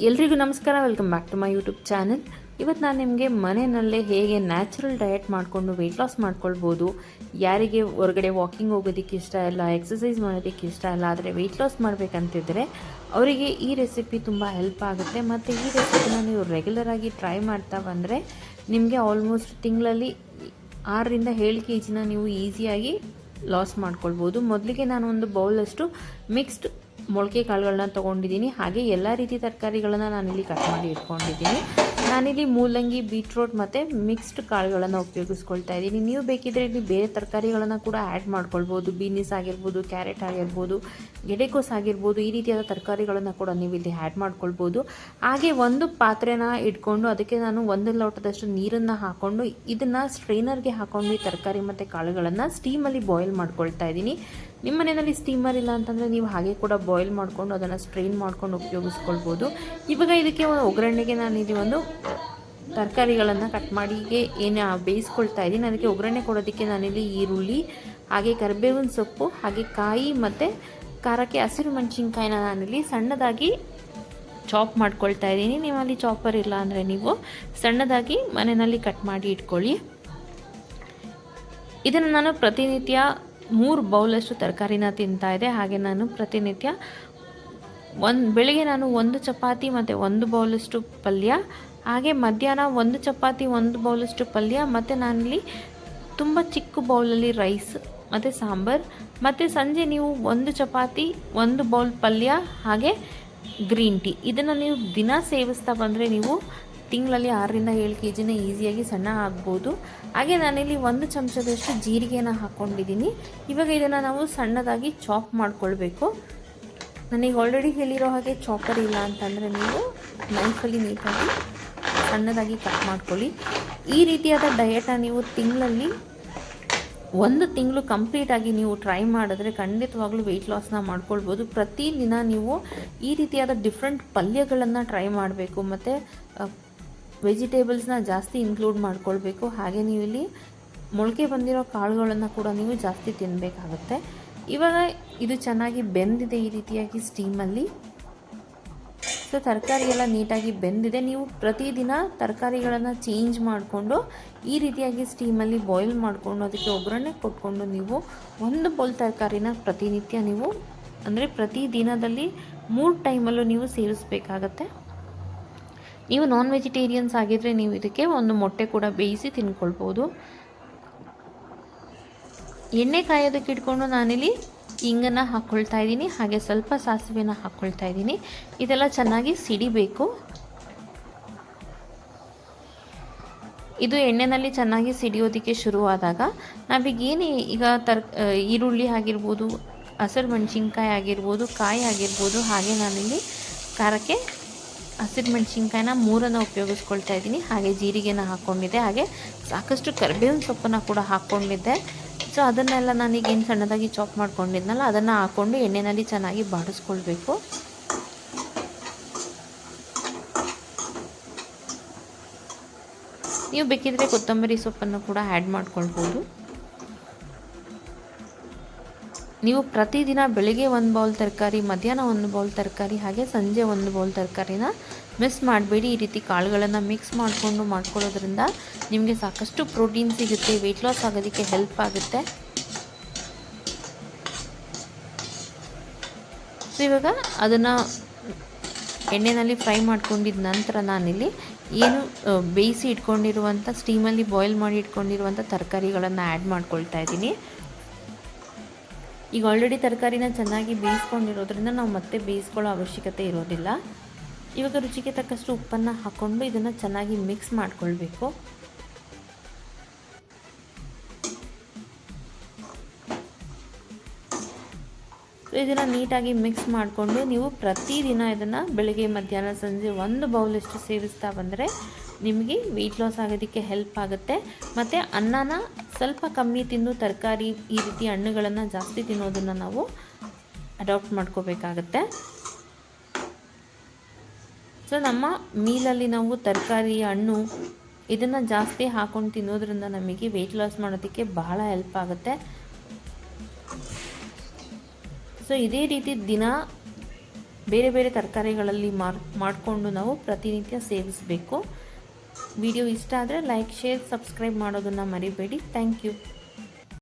ಎಲ್ರಿಗೂ ನಮಸ್ಕಾರ, welcome back to my YouTube channel. ಇವತ್ತು ನಾನು ನಿಮಗೆ ಮನೆಯಲ್ಲೇ ಹೇಗೆ ನ್ಯಾಚುರಲ್ ಡಯಟ್ ಮಾಡಿಕೊಂಡು ವೆಯ್ಟ್ ಲಾಸ್ ಮಾಡ್ಕೊಳ್ಬೋದು, ಯಾರಿಗೆ ಹೊರಗಡೆ ವಾಕಿಂಗ್ ಹೋಗೋದಕ್ಕೆ ಇಷ್ಟ ಇಲ್ಲ, ಎಕ್ಸಸೈಸ್ ಮಾಡೋದಕ್ಕೆ ಇಷ್ಟ ಇಲ್ಲ, ಆದರೆ ವೆಯ್ಟ್ ಲಾಸ್ ಮಾಡಬೇಕಂತಿದ್ರೆ ಅವರಿಗೆ ಈ ರೆಸಿಪಿ ತುಂಬ ಹೆಲ್ಪ್ ಆಗುತ್ತೆ. ಮತ್ತು ಈ ರೆಸಿಪಿನ ನೀವು ರೆಗ್ಯುಲರಾಗಿ ಟ್ರೈ ಮಾಡ್ತಾ ಬಂದರೆ ನಿಮಗೆ ಆಲ್ಮೋಸ್ಟ್ ತಿಂಗಳಲ್ಲಿ 6ರಿಂದ 7 kg ನೀವು ಈಸಿಯಾಗಿ ಲಾಸ್ ಮಾಡ್ಕೊಳ್ಬೋದು. ಮೊದಲಿಗೆ ನಾನು ಒಂದು ಬೌಲಷ್ಟು ಮಿಕ್ಸ್ಡ್ ಮೊಳಕೆ ಕಾಳುಗಳನ್ನ ತೊಗೊಂಡಿದ್ದೀನಿ. ಹಾಗೆ ಎಲ್ಲ ರೀತಿ ತರಕಾರಿಗಳನ್ನು ನಾನಿಲ್ಲಿ ಕಟ್ ಮಾಡಿ ಇಟ್ಕೊಂಡಿದ್ದೀನಿ. ನಾನಿಲ್ಲಿ ಮೂಲಂಗಿ, ಬೀಟ್ರೋಟ್ ಮತ್ತು ಮಿಕ್ಸ್ಡ್ ಕಾಳುಗಳನ್ನು ಉಪಯೋಗಿಸ್ಕೊಳ್ತಾ ಇದ್ದೀನಿ. ನೀವು ಬೇಕಿದ್ದರೆ ಇಲ್ಲಿ ಬೇರೆ ತರಕಾರಿಗಳನ್ನು ಕೂಡ ಆ್ಯಡ್ ಮಾಡ್ಕೊಳ್ಬೋದು. ಬೀನೀಸ್ ಆಗಿರ್ಬೋದು, ಕ್ಯಾರೆಟ್ ಆಗಿರ್ಬೋದು, ಗೆಡ್ಡೆಕೋಸು ಆಗಿರ್ಬೋದು, ಈ ರೀತಿಯಾದ ತರಕಾರಿಗಳನ್ನು ಕೂಡ ನೀವು ಇಲ್ಲಿ ಆ್ಯಡ್ ಮಾಡ್ಕೊಳ್ಬೋದು. ಹಾಗೆ ಒಂದು ಪಾತ್ರೆನ ಇಟ್ಕೊಂಡು ಅದಕ್ಕೆ ನಾನು 1 ಲೋಟದಷ್ಟು ನೀರನ್ನು ಹಾಕ್ಕೊಂಡು ಇದನ್ನು ಸ್ಟ್ರೈನರ್ಗೆ ಹಾಕ್ಕೊಂಡು ಈ ತರಕಾರಿ ಮತ್ತು ಕಾಳುಗಳನ್ನು ಸ್ಟೀಮಲ್ಲಿ ಬಾಯ್ಲ್ ಮಾಡ್ಕೊಳ್ತಾ ಇದ್ದೀನಿ. ನಿಮ್ಮ ಮನೆಯಲ್ಲಿ ಸ್ಟೀಮರ್ ಇಲ್ಲ ಅಂತಂದರೆ ನೀವು ಹಾಗೆ ಕೂಡ ಬಾಯ್ಲ್ ಮಾಡಿಕೊಂಡು ಅದನ್ನು ಸ್ಟ್ರೈನ್ ಮಾಡ್ಕೊಂಡು ಉಪಯೋಗಿಸ್ಕೊಳ್ಬೋದು. ಇವಾಗ ಇದಕ್ಕೆ ಒಗ್ಗರಣೆಗೆ ನಾನಿಲ್ಲಿ ಒಂದು ತರಕಾರಿಗಳನ್ನು ಕಟ್ ಮಾಡಿಗೆ ಬೇಯಿಸ್ಕೊಳ್ತಾ ಇದ್ದೀನಿ. ಅದಕ್ಕೆ ಒಗ್ಗರಣೆ ಕೊಡೋದಕ್ಕೆ ನಾನಿಲ್ಲಿ ಈರುಳ್ಳಿ, ಹಾಗೆ ಕರಿಬೇವಿನ ಸೊಪ್ಪು, ಹಾಗೆ ಕಾಯಿ ಮತ್ತು ಖಾರಕ್ಕೆ ಹಸಿರು ಮೆಣಸಿನ್ಕಾಯಿನ ನಾನಿಲ್ಲಿ ಸಣ್ಣದಾಗಿ ಚಾಪ್ ಮಾಡ್ಕೊಳ್ತಾ ಇದ್ದೀನಿ. ನಿಮ್ಮಲ್ಲಿ ಚಾಪರ್ ಇಲ್ಲ ಅಂದರೆ ನೀವು ಸಣ್ಣದಾಗಿ ಮನೆಯಲ್ಲಿ ಕಟ್ ಮಾಡಿ ಇಟ್ಕೊಳ್ಳಿ. ಇದನ್ನು ನಾನು ಪ್ರತಿನಿತ್ಯ 3 ಬೌಲಷ್ಟು ತರಕಾರಿನ ತಿಂತಾ ಇದೆ. ಹಾಗೆ ನಾನು ಪ್ರತಿನಿತ್ಯ ಬೆಳಗ್ಗೆ ನಾನು 1 ಚಪಾತಿ ಮತ್ತು 1 ಬೌಲಷ್ಟು ಪಲ್ಯ, ಹಾಗೆ ಮಧ್ಯಾಹ್ನ 1 ಚಪಾತಿ 1 ಬೌಲಷ್ಟು ಪಲ್ಯ, ಮತ್ತು ನಾನಿಲ್ಲಿ ತುಂಬ ಚಿಕ್ಕ ಬೌಲಲ್ಲಿ ರೈಸ್ ಮತ್ತು ಸಾಂಬಾರು, ಮತ್ತು ಸಂಜೆ ನೀವು 1 ಚಪಾತಿ 1 ಬೌಲ್ ಪಲ್ಯ, ಹಾಗೆ ಗ್ರೀನ್ ಟೀ. ಇದನ್ನು ನೀವು ದಿನ ಸೇವಿಸ್ತಾ ಬಂದರೆ ನೀವು ತಿಂಗಳಲ್ಲಿ 6ರಿಂದ 7 kg ಈಸಿಯಾಗಿ ಸಣ್ಣ ಆಗ್ಬೋದು. ಹಾಗೆ ನಾನಿಲ್ಲಿ 1 ಚಮಚದಷ್ಟು ಜೀರಿಗೆನ ಹಾಕ್ಕೊಂಡಿದ್ದೀನಿ. ಇವಾಗ ಇದನ್ನು ನಾವು ಸಣ್ಣದಾಗಿ ಚಾಪ್ ಮಾಡ್ಕೊಳ್ಬೇಕು. ನನಗೆ ಆಲ್ರೆಡಿ ಹೇಳಿರೋ ಹಾಗೆ ಚಾಪರ್ ಇಲ್ಲ ಅಂತಂದರೆ ನೀವು ನೈಫಲ್ಲಿ ನೀಟಾಗಿ ಸಣ್ಣದಾಗಿ ಕಟ್ ಮಾಡ್ಕೊಳ್ಳಿ. ಈ ರೀತಿಯಾದ ಡಯಟನ್ನು ನೀವು ತಿಂಗಳಲ್ಲಿ 1 ತಿಂಗಳು ಕಂಪ್ಲೀಟಾಗಿ ನೀವು ಟ್ರೈ ಮಾಡಿದ್ರೆ ಖಂಡಿತವಾಗ್ಲೂ ವೆಯ್ಟ್ ಲಾಸ್ನ ಮಾಡ್ಕೊಳ್ಬೋದು. ಪ್ರತಿದಿನ ನೀವು ಈ ರೀತಿಯಾದ ಡಿಫ್ರೆಂಟ್ ಪಲ್ಯಗಳನ್ನು ಟ್ರೈ ಮಾಡಬೇಕು, ಮತ್ತು ವೆಜಿಟೇಬಲ್ಸ್ನ ಜಾಸ್ತಿ ಇನ್ಕ್ಲೂಡ್ ಮಾಡ್ಕೊಳ್ಬೇಕು. ಹಾಗೆ ನೀವು ಇಲ್ಲಿ ಮೊಳಕೆ ಬಂದಿರೋ ಕಾಳುಗಳನ್ನು ಕೂಡ ನೀವು ಜಾಸ್ತಿ ತಿನ್ನಬೇಕಾಗುತ್ತೆ. ಇವಾಗ ಇದು ಚೆನ್ನಾಗಿ ಬೆಂದಿದೆ ಈ ರೀತಿಯಾಗಿ ಸ್ಟೀಮಲ್ಲಿ. ಸೊ ತರಕಾರಿ ಎಲ್ಲ ನೀಟಾಗಿ ಬೆಂದಿದೆ. ನೀವು ಪ್ರತಿದಿನ ತರಕಾರಿಗಳನ್ನು ಚೇಂಜ್ ಮಾಡಿಕೊಂಡು ಈ ರೀತಿಯಾಗಿ ಸ್ಟೀಮಲ್ಲಿ ಬಾಯ್ಲ್ ಮಾಡಿಕೊಂಡು ಅದಕ್ಕೆ ಒಗ್ಗರಣೆ ಕೊಟ್ಕೊಂಡು ನೀವು 1 ಬೌಲ್ ತರಕಾರಿನ ಪ್ರತಿನಿತ್ಯ ನೀವು ಅಂದರೆ ಪ್ರತಿ ದಿನದಲ್ಲಿ 3 ಟೈಮಲ್ಲೂ ನೀವು ಸೇವಿಸಬೇಕಾಗತ್ತೆ. ನೀವು ನಾನ್ ವೆಜಿಟೇರಿಯನ್ಸ್ ಆಗಿದ್ದರೆ ನೀವು ಇದಕ್ಕೆ 1 ಮೊಟ್ಟೆ ಕೂಡ ಬೇಯಿಸಿ ತಿನ್ಕೊಳ್ಬೋದು. ಎಣ್ಣೆ ಕಾಯೋದಕ್ಕೆ ಇಟ್ಕೊಂಡು ನಾನಿಲ್ಲಿ ಇಂಗನ್ನು ಹಾಕ್ಕೊಳ್ತಾ ಇದ್ದೀನಿ, ಹಾಗೆ ಸ್ವಲ್ಪ ಸಾಸಿವೆನ ಹಾಕ್ಕೊಳ್ತಾ ಇದ್ದೀನಿ. ಇದೆಲ್ಲ ಚೆನ್ನಾಗಿ ಸಿಡಿಬೇಕು. ಇದು ಎಣ್ಣೆಯಲ್ಲಿ ಚೆನ್ನಾಗಿ ಸಿಡಿಯೋದಕ್ಕೆ ಶುರುವಾದಾಗ ನಾವೀಗೇನು ಈಗ ಈರುಳ್ಳಿ ಆಗಿರ್ಬೋದು, ಹಸಿರು ಮೆಣಸಿನ್ಕಾಯಿ ಆಗಿರ್ಬೋದು, ಕಾಯಿ ಆಗಿರ್ಬೋದು, ಹಾಗೆ ನಾನಿಲ್ಲಿ ಖಾರಕ್ಕೆ ಹಸಿರು ಮೆಣಸಿನ್ಕಾಯಿನ 3 ಉಪಯೋಗಿಸ್ಕೊಳ್ತಾ ಇದ್ದೀನಿ. ಹಾಗೆ ಜೀರಿಗೆನ ಹಾಕ್ಕೊಂಡಿದ್ದೆ, ಹಾಗೆ ಸಾಕಷ್ಟು ಕರಿಬೇವಿನ ಸೊಪ್ಪನ್ನು ಕೂಡ ಹಾಕ್ಕೊಂಡಿದ್ದೆ. ಸೊ ಅದನ್ನೆಲ್ಲ ನಾನೀಗೇನು ಸಣ್ಣದಾಗಿ ಚಾಪ್ ಮಾಡ್ಕೊಂಡಿದ್ನಲ್ಲ ಅದನ್ನು ಹಾಕ್ಕೊಂಡು ಎಣ್ಣೆಯಲ್ಲಿ ಚೆನ್ನಾಗಿ ಬಾಡಿಸ್ಕೊಳ್ಬೇಕು. ನೀವು ಬೇಕಿದ್ರೆ ಕೊತ್ತಂಬರಿ ಸೊಪ್ಪನ್ನು ಕೂಡ ಆ್ಯಡ್ ಮಾಡ್ಕೊಳ್ಬೋದು. ನೀವು ಪ್ರತಿದಿನ ಬೆಳಿಗ್ಗೆ 1 ಬೌಲ್ ತರಕಾರಿ, ಮಧ್ಯಾಹ್ನ 1 ಬೌಲ್ ತರಕಾರಿ, ಹಾಗೆ ಸಂಜೆ 1 ಬೌಲ್ ತರಕಾರಿನ ಮಿಸ್ ಮಾಡಬೇಡಿ. ಈ ರೀತಿ ಕಾಳುಗಳನ್ನು ಮಿಕ್ಸ್ ಮಾಡಿಕೊಂಡು ಮಾಡ್ಕೊಳ್ಳೋದ್ರಿಂದ ನಿಮಗೆ ಸಾಕಷ್ಟು ಪ್ರೋಟೀನ್ ಸಿಗುತ್ತೆ, ವೆಯ್ಟ್ ಲಾಸ್ ಆಗೋದಕ್ಕೆ ಹೆಲ್ಪ್ ಆಗುತ್ತೆ. ಸೊ ಇವಾಗ ಅದನ್ನು ಎಣ್ಣೆಯಲ್ಲಿ ಫ್ರೈ ಮಾಡ್ಕೊಂಡಿದ್ದ ನಂತರ ನಾನಿಲ್ಲಿ ಏನು ಬೇಯಿಸಿ ಇಟ್ಕೊಂಡಿರುವಂಥ ಸ್ಟೀಮಲ್ಲಿ ಬಾಯ್ಲ್ ಮಾಡಿ ಇಟ್ಕೊಂಡಿರುವಂಥ ತರಕಾರಿಗಳನ್ನು ಆ್ಯಡ್ ಮಾಡ್ಕೊಳ್ತಾ ಇದ್ದೀನಿ. ಈಗ ಆಲ್ರೆಡಿ ತರಕಾರಿನ ಚೆನ್ನಾಗಿ ಬೇಯಿಸ್ಕೊಂಡಿರೋದ್ರಿಂದ ನಾವು ಮತ್ತೆ ಬೇಯಿಸ್ಕೊಳ್ಳೋ ಅವಶ್ಯಕತೆ ಇರೋದಿಲ್ಲ. ಇವಾಗ ರುಚಿಗೆ ತಕ್ಕಷ್ಟು ಉಪ್ಪನ್ನು ಹಾಕ್ಕೊಂಡು ಇದನ್ನು ಚೆನ್ನಾಗಿ ಮಿಕ್ಸ್ ಮಾಡಿಕೊಳ್ಬೇಕು. ಇದನ್ನು ನೀಟಾಗಿ ಮಿಕ್ಸ್ ಮಾಡಿಕೊಂಡು ನೀವು ಪ್ರತಿದಿನ ಇದನ್ನು ಬೆಳಗ್ಗೆ, ಮಧ್ಯಾಹ್ನ, ಸಂಜೆ 1 ಬೌಲಷ್ಟು ಸೇವಿಸ್ತಾ ಬಂದರೆ ನಿಮಗೆ ವೆಯ್ಟ್ ಲಾಸ್ ಆಗೋದಕ್ಕೆ ಹೆಲ್ಪ್ ಆಗುತ್ತೆ. ಮತ್ತು ಅನ್ನನ ಸ್ವಲ್ಪ ಕಮ್ಮಿ ತಿಂದು ತರಕಾರಿ, ಈ ರೀತಿ ಹಣ್ಣುಗಳನ್ನು ಜಾಸ್ತಿ ತಿನ್ನೋದನ್ನು ನಾವು ಅಡಾಪ್ಟ್ ಮಾಡ್ಕೋಬೇಕಾಗತ್ತೆ. ಸೊ ನಮ್ಮ ಮೀಲಲ್ಲಿ ನಾವು ತರಕಾರಿ, ಹಣ್ಣು ಇದನ್ನು ಜಾಸ್ತಿ ಹಾಕ್ಕೊಂಡು ತಿನ್ನೋದ್ರಿಂದ ನಮಗೆ ವೆಯ್ಟ್ ಲಾಸ್ ಮಾಡೋದಕ್ಕೆ ಬಹಳ ಹೆಲ್ಪ್ ಆಗುತ್ತೆ. ಸೊ ಇದೇ ರೀತಿ ದಿನ ಬೇರೆ ಬೇರೆ ತರಕಾರಿಗಳಲ್ಲಿ ಮಾಡಿಕೊಂಡು ನಾವು ಪ್ರತಿನಿತ್ಯ ಸೇವಿಸಬೇಕು. ವಿಡಿಯೋ ಇಷ್ಟ ಆದರೆ ಲೈಕ್, ಶೇರ್, ಸಬ್ಸ್ಕ್ರೈಬ್ ಮಾಡೋದನ್ನು ಮರಿಬೇಡಿ. Thank you.